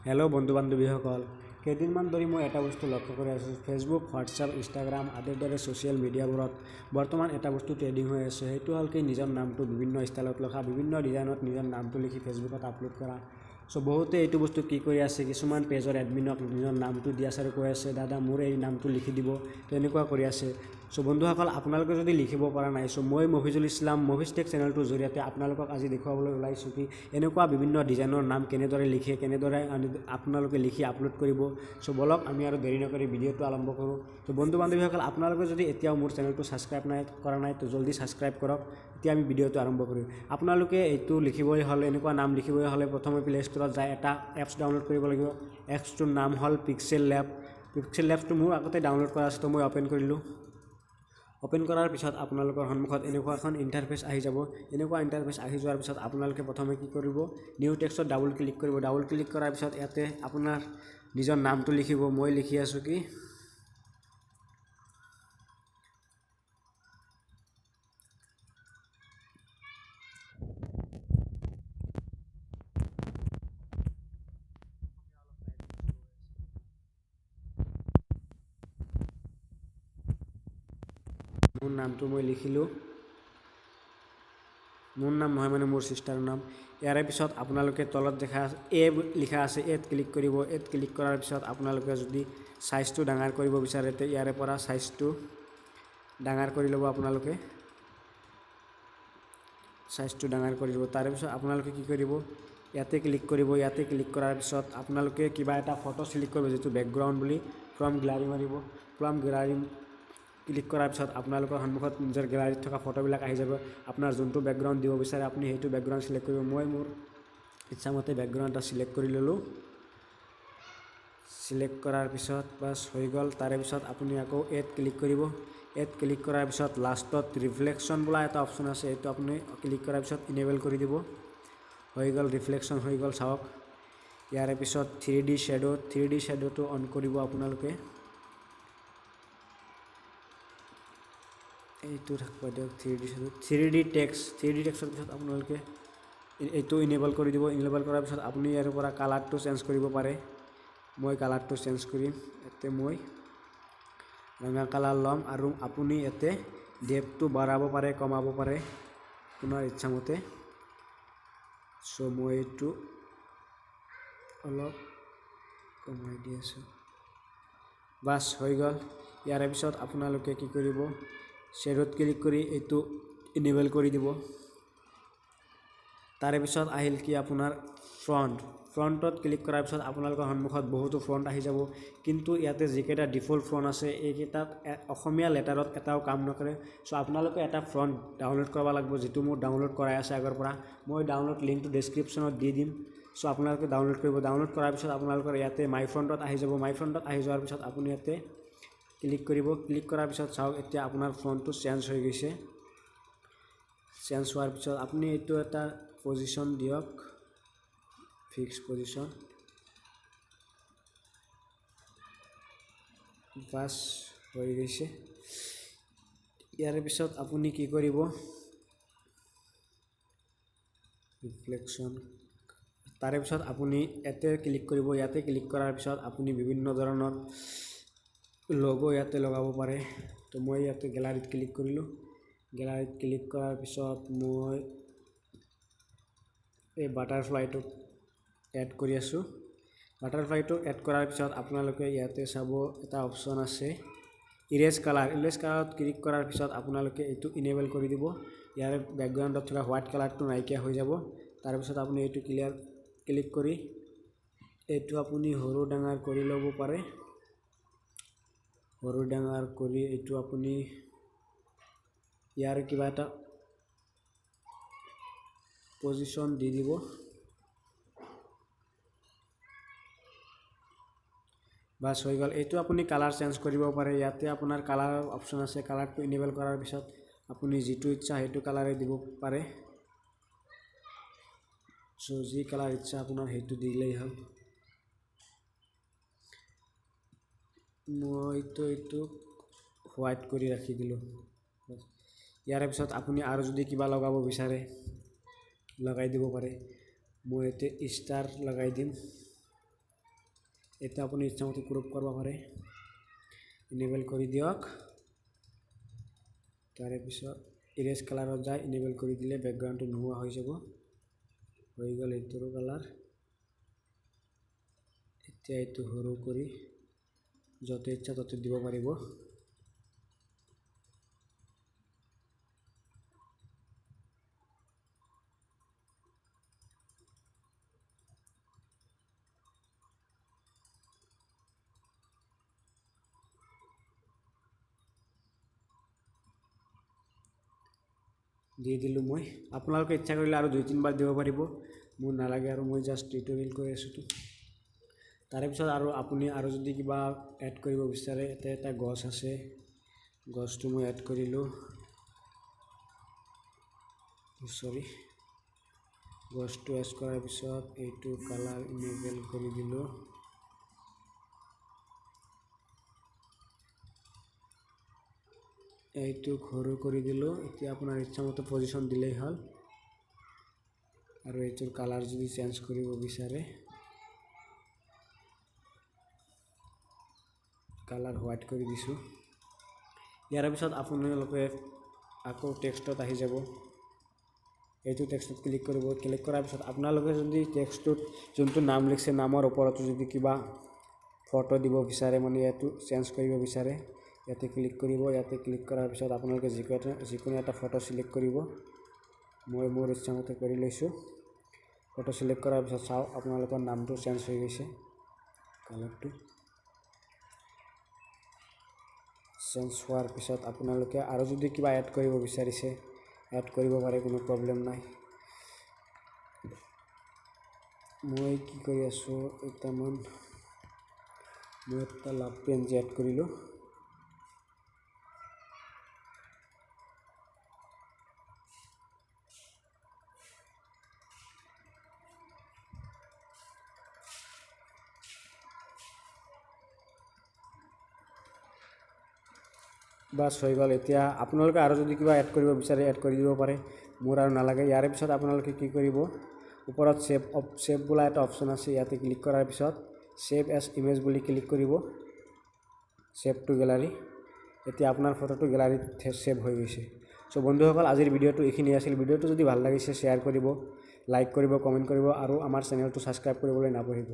Hello' বন্ধু বান্ধৱীসকল, কেইদিনমান ধৰি মই এটা বস্তু লক্ষ্য কৰি আছোঁ। ফেচবুক, হোৱাটছআপ, ইনষ্টাগ্ৰাম আদিৰ দৰে ছ'চিয়েল মিডিয়াবোৰত বৰ্তমান এটা বস্তু ট্ৰেডিং হৈ আছে। সেইটো হ'ল কি নিজৰ নামটো বিভিন্ন ষ্টাইলত লিখা, বিভিন্ন ডিজাইনত নিজৰ নামটো লিখি ফেচবুকত আপলোড কৰা। বহুতে এইটো বস্তু কি কৰি আছে, কিছুমান পেজৰ এডমিনক নিজৰ নামটো দি আছে আৰু কৈ আছে দাদা মোৰ এই নামটো লিখি দিব, তেনেকুৱা কৰি আছে। বন্ধুসকল, আপোনালোকে যদি লিখিব পৰা নাই, মই মফিজুল ইছলাম মফিজ টেক চেনেলটোৰ জৰিয়তে আপোনালোকক আজি দেখুৱাবলৈ ওলাইছোঁ কি এনেকুৱা বিভিন্ন ডিজাইনৰ নাম কেনেদৰে লিখে, কেনেদৰে আপোনালোকে লিখি আপলোড কৰিব। বলক আমি আৰু দেৰি নকৰি ভিডিঅ'টো আৰম্ভ কৰোঁ। বন্ধু বান্ধৱীসকল, আপোনালোকে যদি এতিয়াও মোৰ চেনেলটো ছাবস্ক্ৰাইব কৰা নাই তো জলদি ছাবস্ক্ৰাইব কৰক। এতিয়া আমি ভিডিঅ'টো আৰম্ভ কৰিম। আপোনালোকে এইটো লিখিবই হ'লে, এনেকুৱা নাম লিখিবই হ'লে প্ৰথমে প্লে ষ্ট'ৰত যায় এটা এপছ ডাউনলোড কৰিব লাগিব। এপছটোৰ নাম হ'ল পিক্সেল লেব। পিক্সেল লেবটো মোৰ আগতে ডাউনলোড কৰা আছে, তো মই অ'পেন কৰিলোঁ। অ'পেন কৰাৰ পিছত আপোনালোকৰ সন্মুখত এনেকুৱা এখন ইণ্টাৰফেচ আহি যাব। এনেকুৱা ইণ্টাৰফেচ আহি যোৱাৰ পিছত আপোনালোকে প্ৰথমে কি কৰিব, নিউ টেক্সটত ডাবল ক্লিক কৰিব। ডাবল ক্লিক কৰাৰ পিছত ইয়াতে আপোনাৰ নিজৰ নামটো লিখিব। মই লিখি আছোঁ কি মোৰ নামটো মই লিখিলোঁ। মোৰ নাম নহয় মানে মোৰ চিষ্টাৰৰ নাম। ইয়াৰে পিছত আপোনালোকে তলত দেখা লিখা আছে এড ক্লিক কৰিব। এড ক্লিক কৰাৰ পিছত আপোনালোকে যদি চাইজটো ডাঙৰ কৰিব বিচাৰে তে ইয়াৰে পৰা চাইজটো ডাঙৰ কৰি ল'ব। আপোনালোকে চাইজটো ডাঙৰ কৰি দিব। তাৰপিছত আপোনালোকে কি কৰিব, ইয়াতে ক্লিক কৰিব। ইয়াতে ক্লিক কৰাৰ পিছত আপোনালোকে কিবা এটা ফটো চিলেক্ট কৰিব, যিটো বেকগ্ৰাউণ্ড বুলি ফ্ৰম গ্যালাৰী মাৰিব। ফ্ৰম গ্যালাৰী ক্লিক কৰাৰ পিছত আপোনালোকৰ সন্মুখত নিজৰ গেলাৰীত থকা ফটোবিলাক আহি যাব। আপোনাৰ যোনটো বেকগ্ৰাউণ্ড দিব বিচাৰে আপুনি সেইটো বেকগ্ৰাউণ্ড চিলেক্ট কৰিব। মই মোৰ ইচ্ছামতে বেকগ্ৰাউণ্ড এটা চিলেক্ট কৰি ল'লোঁ। চিলেক্ট কৰাৰ পিছত বাছ হৈ গ'ল। তাৰে পিছত আপুনি আকৌ এড ক্লিক কৰিব। এড ক্লিক কৰাৰ পিছত লাষ্টত ৰিফ্লেকশ্যন বোলা এটা অপশ্যন আছে, এইটো আপুনি ক্লিক কৰাৰ পিছত ইনেবল কৰি দিব। হৈ গ'ল, ৰিফ্লেকশ্যন হৈ গ'ল। চাওক ইয়াৰে পিছত 3D শ্বেডোটো অন কৰিব আপোনালোকে। এইটো থাকিব দিয়ক 3D টেক্সটৰ পিছত আপোনালোকে এইটো ইনেবল কৰি দিব। ইনেবল কৰাৰ পিছত আপুনি ইয়াৰ পৰা কালাৰটো চেঞ্জ কৰিব পাৰে। মই কালাৰটো চেঞ্জ কৰিম। ইয়াতে মই ৰঙা কালাৰ ল'ম আৰু আপুনি ইয়াতে ডেপটো বঢ়াব পাৰে, কমাব পাৰে আপোনাৰ ইচ্ছামতে। মই এইটো অলপ কমাই দি আছোঁ। বাছ হৈ গ'ল। ইয়াৰে পিছত আপোনালোকে কি কৰিব, শ্বেডোত ক্লিক কৰি এইটো ইনেবল কৰি দিব। তাৰে পিছত আহিল কি আপোনাৰ ফ্ৰণ্টত ক্লিক কৰাৰ পিছত আপোনালোকৰ সন্মুখত বহুতো ফ্ৰণ্ট আহি যাব। কিন্তু ইয়াতে যিকেইটা ডিফল্ট ফ্ৰণ্ট আছে এইকেইটাত অসমীয়া লেটাৰত এটাও কাম নকৰে। আপোনালোকে এটা ফ্ৰণ্ট ডাউনলোড কৰিব লাগিব, যিটো মোৰ ডাউনলোড কৰাই আছে আগৰ পৰা। মই ডাউনলোড লিংকটো ডেছক্ৰিপশ্যনত দি দিম। আপোনালোকে ডাউনলোড কৰিব। ডাউনলোড কৰাৰ পিছত আপোনালোকৰ ইয়াতে মাই ফ্ৰণ্টত আহি যাব। মাই ফ্ৰণ্টত আহি যোৱাৰ পিছত আপুনি ইয়াতে ক্লিক কৰিব। ক্লিক কৰাৰ পিছত চাওক এতিয়া আপোনাৰ ফ্ৰণ্টটো চেঞ্জ হৈ গৈছে। চেঞ্জ হোৱাৰ পিছত আপুনি এইটো এটা পজিশ্যন দিয়ক, ফিক্স পজিশ্যন। বাছ হৈ গৈছে। ইয়াৰে পিছত আপুনি কি কৰিব, ৰিফ্লেকশ্যন। তাৰে পিছত আপুনি ইয়াতে ক্লিক কৰিব। ইয়াতে ক্লিক কৰাৰ পিছত আপুনি বিভিন্ন ধৰণৰ লগো ইয়াতে লগাব পাৰে। তো মই ইয়াতে গেলাৰীত ক্লিক কৰিলোঁ। গেলাৰীত ক্লিক কৰাৰ পিছত মই এই বাটাৰফ্লাইটো এড কৰি আছোঁ। বাটাৰফ্লাইটো এড কৰাৰ পিছত আপোনালোকে ইয়াতে চাব এটা অপশ্যন আছে ইৰেজ কালাৰ। ইৰেজ কালাৰত ক্লিক কৰাৰ পিছত আপোনালোকে এইটো ইনেবল কৰি দিব। ইয়াৰ বেকগ্ৰাউণ্ডত থকা হোৱাইট কালাৰটো নাইকিয়া হৈ যাব। তাৰপিছত আপুনি এইটো ক্লিক কৰি এইটো আপুনি সৰু ডাঙৰ কৰি ল'ব পাৰে। সৰু ডাঙৰ কৰি এইটো আপুনি ইয়াৰ কিবা এটা পজিশ্যন দি দিব। বাছ হৈ গ'ল। এইটো আপুনি কালাৰ চেঞ্জ কৰিব পাৰে। ইয়াতে আপোনাৰ কালাৰৰ অপশ্যন আছে। কালাৰটো ইনেবল কৰাৰ পিছত আপুনি যিটো ইচ্ছা সেইটো কালাৰে দিব পাৰে। যি কালাৰ ইচ্ছা আপোনাৰ সেইটো দিলেই হ'ল। মইতো এইটো হোৱাইট কৰি ৰাখি দিলোঁ। ইয়াৰে পিছত আপুনি আৰু যদি কিবা লগাব বিচাৰে লগাই দিব পাৰে। মই ইয়াতে ষ্টাৰ লগাই দিম। এটা আপুনি ইচ্ছামতে ক্ৰপ কৰিব পাৰে ইনেবল কৰি দিয়ক তাৰে পিছত ইৰেজ কালাৰত যায় ইনেবল কৰি দিলে বেকগ্ৰাউণ্ডটো নোহোৱা হৈ যাব হৈ গ'ল এইটোৰ কালাৰ এতিয়া এইটো সৰু কৰি য'তে ইচ্ছা ত'তে দিব পাৰিব দি দিলোঁ মই আপোনালোকে ইচ্ছা কৰিলে আৰু 2-3 বাৰ দিব পাৰিব মোৰ নালাগে আৰু মই জাষ্ট টিউটৰিয়েল কৰি আছোঁ তাৰে পিছত আৰু আপুনি আৰু যদি কিবা এড কৰিব বিচাৰে এটা গছ আছে গছটো মই এড কৰিলোঁ সৰি গছটো এড কৰাৰ পিছত এইটো কালাৰ ইনেবল কৰি দিলোঁ এইটো সৰু কৰি দিলোঁ এতিয়া আপোনাৰ ইচ্ছামতে পজিশ্যন দিলেই হ'ল আৰু এইটোৰ কালাৰ যদি চেঞ্জ কৰিব বিচাৰে কালাৰ হোৱাইট কৰি দিছোঁ ইয়াৰ পিছত আপোনালোকে আকৌ টেক্সটত আহি যাব এইটো টেক্সটত ক্লিক কৰিব ক্লিক কৰাৰ পিছত আপোনালোকে যদি টেক্সটত যোনটো নাম লিখছে নামৰ ওপৰত যদি কিবা ফটো দিব বিচাৰে মানে এইটো চেঞ্জ কৰিব বিচাৰে ইয়াতে ক্লিক কৰিব ইয়াতে ক্লিক কৰাৰ পিছত আপোনালোকে যিকোনো এটা ফটো সিলেক্ট কৰিব মই মোৰ ইচ্ছামতে কৰি লৈছোঁ ফটো সিলেক্ট কৰাৰ পিছত চাওক আপোনালোকৰ নামটো চেঞ্জ হৈ গৈছে কালাৰটো চেঞ্জ হোৱাৰ পিছত আপোনালোকে আৰু যদি কিবা এড কৰিব বিচাৰিছে এড কৰিব পাৰে কোনো প্ৰব্লেম নাই মই কি কৰি আছোঁ এটা লাভ পেন এড কৰিলোঁ বাস হৈ গ'ল এতিয়া আপোনালোকে আৰু যদি কিবা এড কৰিব বিচাৰে এড কৰি দিব পাৰে মোৰ আৰু নালাগে ইয়াৰ পিছত আপোনালোকে কি কৰিব ওপৰত সেভ বোলা এটা অপচন আছে ইয়াতে ক্লিক কৰাৰ পিছত সেভ এজ ইমেজ বুলি ক্লিক কৰিব সেভ টু গ্যালাৰী এতিয়া আপোনাৰ ফটোটো গ্যালাৰীত সেভ হৈ গৈছে সো বন্ধুসকল আজিৰ ভিডিঅ'টো এইখিনি আছিল ভিডিঅ'টো যদি ভাল লাগিছে শ্বেয়াৰ কৰিব লাইক কৰিব কমেণ্ট কৰিব আৰু আমাৰ চেনেলটো সাবস্ক্ৰাইব কৰিবলৈ নাপাহৰিব